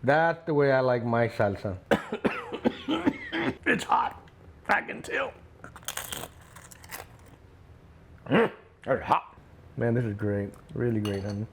That's the way I like my salsa. It's hot. I can tell. It's hot. Man, this is great. Really great, honey.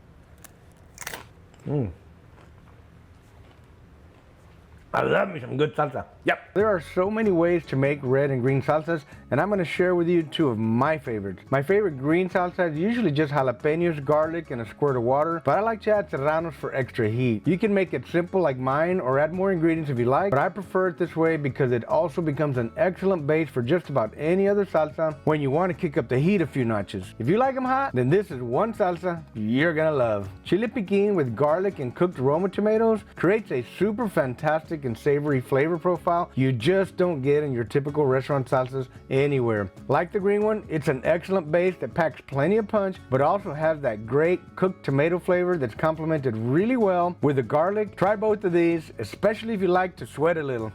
I love me some good salsa. Yep. There are so many ways to make red and green salsas, and I'm going to share with you two of my favorites. My favorite green salsa is usually just jalapeños, garlic, and a squirt of water, but I like to add serranos for extra heat. You can make it simple like mine or add more ingredients if you like, but I prefer it this way because it also becomes an excellent base for just about any other salsa when you want to kick up the heat a few notches. If you like them hot, then this is one salsa you're going to love. Chile piquin with garlic and cooked Roma tomatoes creates a super fantastic and savory flavor profile you just don't get in your typical restaurant salsas anywhere. Like the green one, it's an excellent base that packs plenty of punch, but also has that great cooked tomato flavor that's complemented really well with the garlic. Try both of these, especially if you like to sweat a little.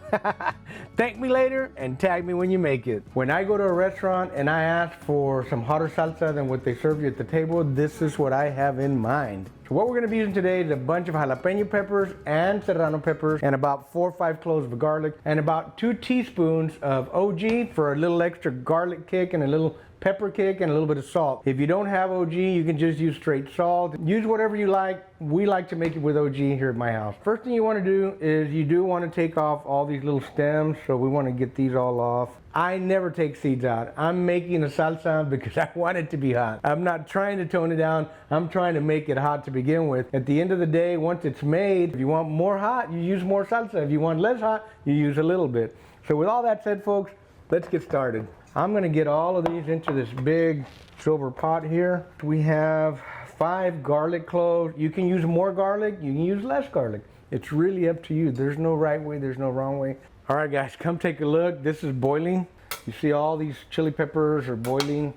Thank me later and tag me when you make it. When I go to a restaurant and I ask for some hotter salsa than what they serve you at the table, this is what I have in mind. So what we're going to be using today is a bunch of jalapeno peppers and serrano peppers and about 4 or 5 cloves of garlic and about 2 teaspoons of OG for a little extra garlic kick and a little pepper kick and a little bit of salt. If you don't have OG, you can just use straight salt. Use whatever you like. We like to make it with OG here at my house. First thing you want to do is you do want to take off all these little stems, so we want to get these all off. I never take seeds out. I'm making a salsa because I want it to be hot. I'm not trying to tone it down. I'm trying to make it hot to begin with. At the end of the day, once it's made, if you want more hot, you use more salsa. If you want less hot, you use a little bit. So with all that said, folks, let's get started. I'm gonna get all of these into this big silver pot here. We have 5 garlic cloves. You can use more garlic, you can use less garlic. It's really up to you. There's no right way, there's no wrong way. All right, guys, come take a look. This is boiling. You see all these chili peppers are boiling,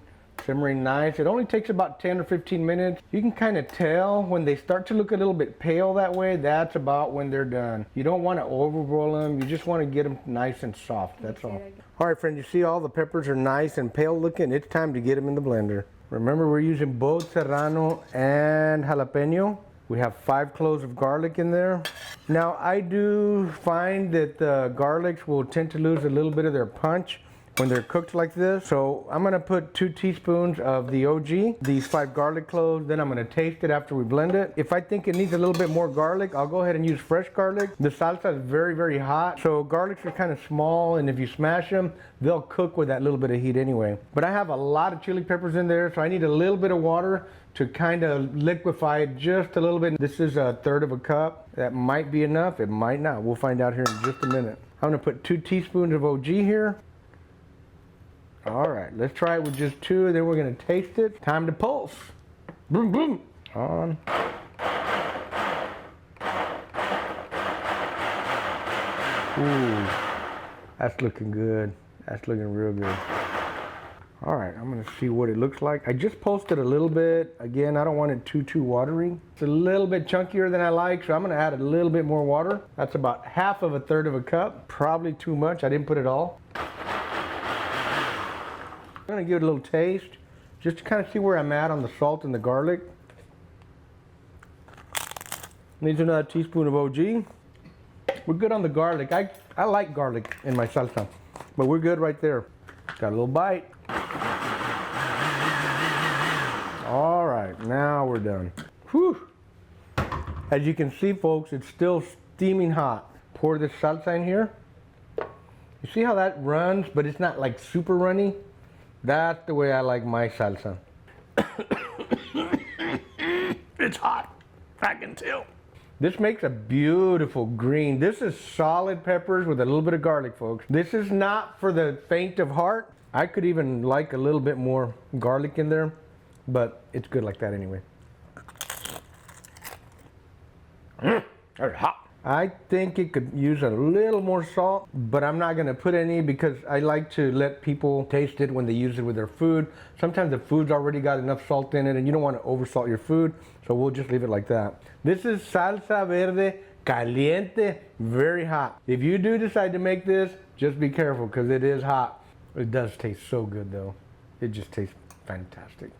simmering nice. It only takes about 10 or 15 minutes. You can kind of tell when they start to look a little bit pale that way, that's about when they're done. You don't want to overboil them. You just want to get them nice and soft, that's all. All right, friends, you see all the peppers are nice and pale looking. It's time to get them in the blender. Remember, we're using both serrano and jalapeno. We have 5 cloves of garlic in there. Now, I do find that the garlics will tend to lose a little bit of their punch when they're cooked like this. So I'm gonna put 2 teaspoons of the OG, these 5 garlic cloves, then I'm gonna taste it after we blend it. If I think it needs a little bit more garlic, I'll go ahead and use fresh garlic. The salsa is very, very hot, so garlics are kind of small, and if you smash them, they'll cook with that little bit of heat anyway. But I have a lot of chili peppers in there, so I need a little bit of water to kind of liquefy it just a little bit. This is 1/3 of a cup. That might be enough, it might not. We'll find out here in just a minute. I'm gonna put 2 teaspoons of OG here. All right, let's try it with just 2, then we're gonna taste it. Time to pulse. Boom, boom. On. Ooh, that's looking good. That's looking real good. All right, I'm gonna see what it looks like. I just pulsed it a little bit. Again, I don't want it too watery. It's a little bit chunkier than I like, so I'm gonna add a little bit more water. That's about 1/2 of a 1/3 of a cup. Probably too much, I didn't put it all. I'm gonna give it a little taste, just to kind of see where I'm at on the salt and the garlic. Needs another teaspoon of OG. We're good on the garlic. I like garlic in my salsa, but we're good right there. Got a little bite. All right, now we're done. Whew. As you can see, folks, it's still steaming hot. Pour this salsa in here. You see how that runs, but it's not like super runny? That's the way I like my salsa. It's hot. I can tell. This makes a beautiful green. This is solid peppers with a little bit of garlic, folks. This is not for the faint of heart. I could even like a little bit more garlic in there, but it's good like that anyway. That's hot. I think it could use a little more salt, but I'm not gonna put any because I like to let people taste it when they use it with their food. Sometimes the food's already got enough salt in it and you don't want to oversalt your food, so we'll just leave it like that. This is salsa verde caliente, very hot. If you do decide to make this, just be careful because it is hot. It does taste so good though. It just tastes fantastic.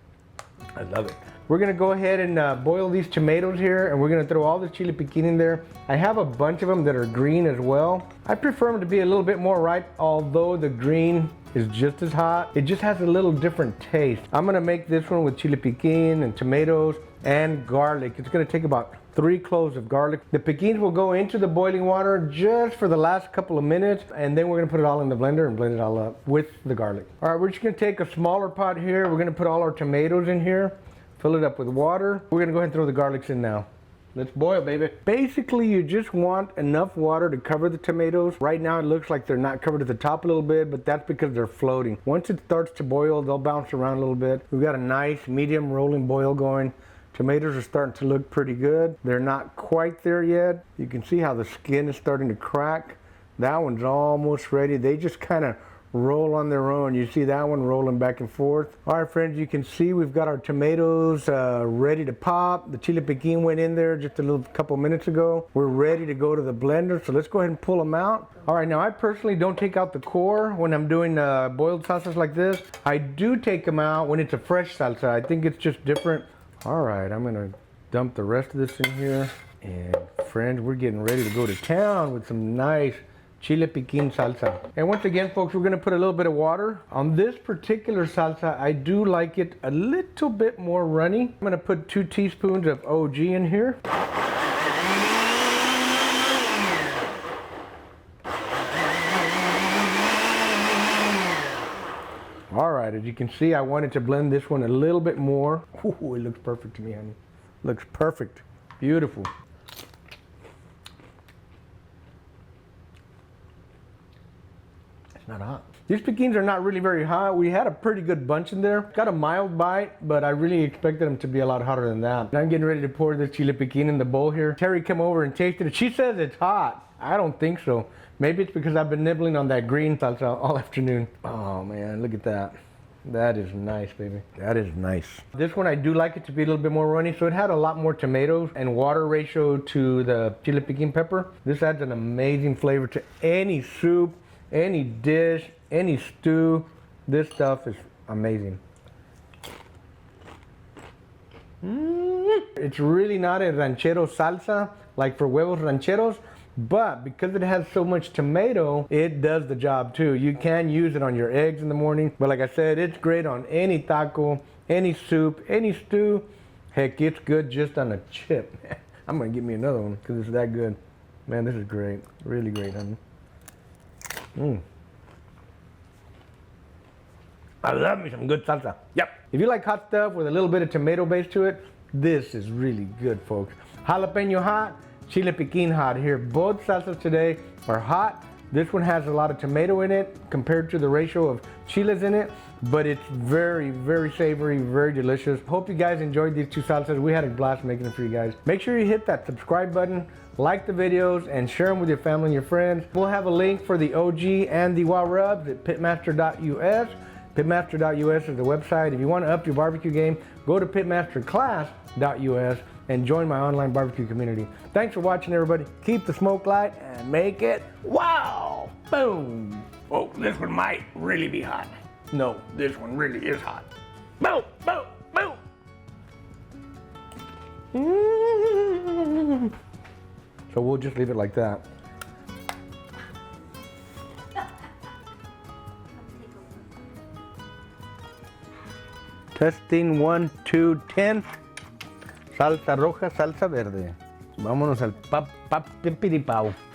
I love it. We're gonna go ahead and boil these tomatoes here, and we're gonna throw all the chile piquin in there. I have a bunch of them that are green as well. I prefer them to be a little bit more ripe, although the green is just as hot. It just has a little different taste. I'm gonna make this one with chile piquin and tomatoes and garlic. It's gonna take about 3 cloves of garlic. The piquins will go into the boiling water just for the last couple of minutes, and then we're gonna put it all in the blender and blend it all up with the garlic. All right, we're just gonna take a smaller pot here. We're gonna put all our tomatoes in here, fill it up with water. We're gonna go ahead and throw the garlics in now. Let's boil, baby. Basically, you just want enough water to cover the tomatoes. Right now, it looks like they're not covered at the top a little bit, but that's because they're floating. Once it starts to boil, they'll bounce around a little bit. We've got a nice medium rolling boil going. Tomatoes are starting to look pretty good. They're not quite there yet. You can see how the skin is starting to crack. That one's almost ready. They just kind of roll on their own. You see that one rolling back and forth. All right, friends, you can see we've got our tomatoes ready to pop. The chile piquin went in there just a couple minutes ago. We're ready to go to the blender, so let's go ahead and pull them out. All right, now I personally don't take out the core when I'm doing boiled salsas like this. I do take them out when it's a fresh salsa. I think it's just different. All right, I'm gonna dump the rest of this in here. And friends, we're getting ready to go to town with some nice chile piquin salsa. And once again, folks, we're gonna put a little bit of water. On this particular salsa, I do like it a little bit more runny. I'm gonna put 2 teaspoons of OG in here. All right, as you can see, I wanted to blend this one a little bit more. Ooh, it looks perfect to me, honey. Looks perfect, beautiful. Not hot. These piquins are not really very hot. We had a pretty good bunch in there. Got a mild bite, but I really expected them to be a lot hotter than that. And I'm getting ready to pour this chile piquin in the bowl here. Terry came over and tasted it. She says it's hot. I don't think so. Maybe it's because I've been nibbling on that green salsa all afternoon. Oh man, look at that. That is nice, baby. That is nice. This one, I do like it to be a little bit more runny, so it had a lot more tomatoes and water ratio to the chile piquin pepper. This adds an amazing flavor to any soup, any dish, any stew. This stuff is amazing. It's really not a ranchero salsa like for huevos rancheros, but because it has so much tomato, it does the job too. You can use it on your eggs in the morning, but like I said, it's great on any taco, any soup, any stew. Heck, it's good just on a chip. I'm gonna get me another one because it's that good. Man, this is great. Really great, honey. I love me some good salsa. Yep. If you like hot stuff with a little bit of tomato base to it, this is really good, folks. Jalapeño hot, chile piquin hot here. Both salsas today are hot. This one has a lot of tomato in it compared to the ratio of chiles in it, but it's very, very savory, very delicious. Hope you guys enjoyed these 2 salsas. We had a blast making them for you guys. Make sure you hit that subscribe button, like the videos, and share them with your family and your friends. We'll have a link for the OG and the WOW rubs at pitmaster.us. Pitmaster.us is the website. If you want to up your barbecue game, go to pitmasterclass.us and join my online barbecue community. Thanks for watching, everybody. Keep the smoke light and make it wow! Boom! Oh, this one might really be hot. No, this one really is hot. Boom, boom, boom. So we'll just leave it like that. Testing 1, 2, 10. Salsa roja, salsa verde. Vámonos al pipiripao.